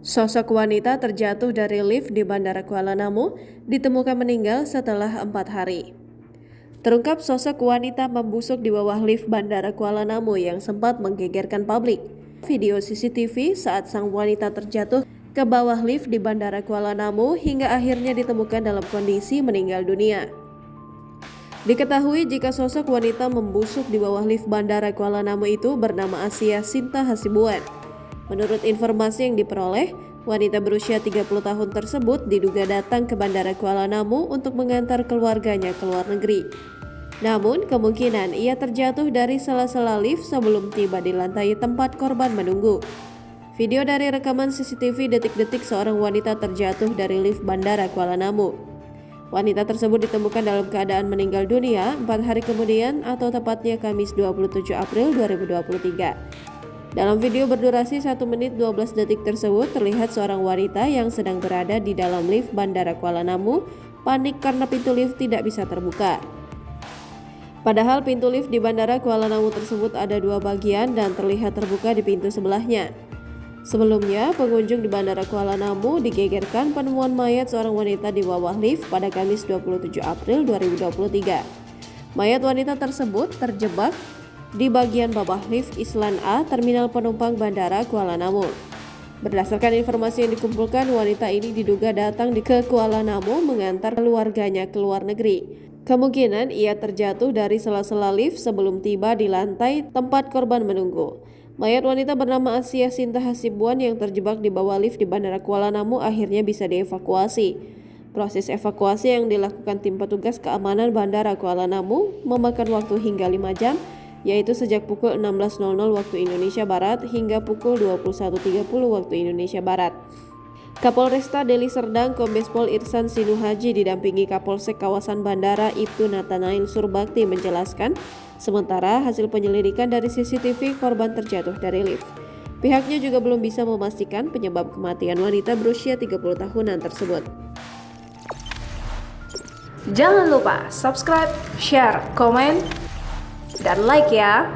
Sosok wanita terjatuh dari lift di Bandara Kuala Namu ditemukan meninggal setelah 4 hari. Terungkap sosok wanita membusuk di bawah lift Bandara Kuala Namu yang sempat menggegerkan publik. Video CCTV saat sang wanita terjatuh ke bawah lift di Bandara Kuala Namu hingga akhirnya ditemukan dalam kondisi meninggal dunia. Diketahui jika sosok wanita membusuk di bawah lift Bandara Kuala Namu itu bernama Asia Sinta Hasibuan. Menurut informasi yang diperoleh, wanita berusia 30 tahun tersebut diduga datang ke Bandara Kuala Namu untuk mengantar keluarganya ke luar negeri. Namun, kemungkinan ia terjatuh dari sela-sela lift sebelum tiba di lantai tempat korban menunggu. Video dari rekaman CCTV detik-detik seorang wanita terjatuh dari lift Bandara Kuala Namu. Wanita tersebut ditemukan dalam keadaan meninggal dunia 4 hari kemudian atau tepatnya Kamis 27 April 2023. Dalam video berdurasi 1 menit 12 detik tersebut terlihat seorang wanita yang sedang berada di dalam lift Bandara Kuala Namu panik karena pintu lift tidak bisa terbuka. Padahal pintu lift di Bandara Kuala Namu tersebut ada 2 bagian dan terlihat terbuka di pintu sebelahnya. Sebelumnya, pengunjung di Bandara Kuala Namu digegerkan penemuan mayat seorang wanita di bawah lift pada Kamis 27 April 2023. Mayat wanita tersebut terjebak di bagian bawah lift Islan A Terminal Penumpang Bandara Kuala Namu. Berdasarkan informasi yang dikumpulkan, wanita ini diduga datang ke Kuala Namu mengantar keluarganya ke luar negeri. Kemungkinan ia terjatuh dari sela-sela lift sebelum tiba di lantai tempat korban menunggu. Mayat wanita bernama Asia Sinta Hasibuan yang terjebak di bawah lift di Bandara Kuala Namu akhirnya bisa dievakuasi. Proses evakuasi yang dilakukan tim petugas keamanan Bandara Kuala Namu memakan waktu hingga 5 jam, yaitu sejak pukul 16.00 waktu Indonesia Barat hingga pukul 21.30 waktu Indonesia Barat. Kapolresta Deli Serdang Kombes Pol Irsan Sinuhaji didampingi Kapolsek kawasan Bandara Ibtu Nathanail Surbakti menjelaskan, sementara hasil penyelidikan dari CCTV korban terjatuh dari lift. Pihaknya juga belum bisa memastikan penyebab kematian wanita berusia 30 tahunan tersebut. Jangan lupa subscribe, share, komen, dan like ya.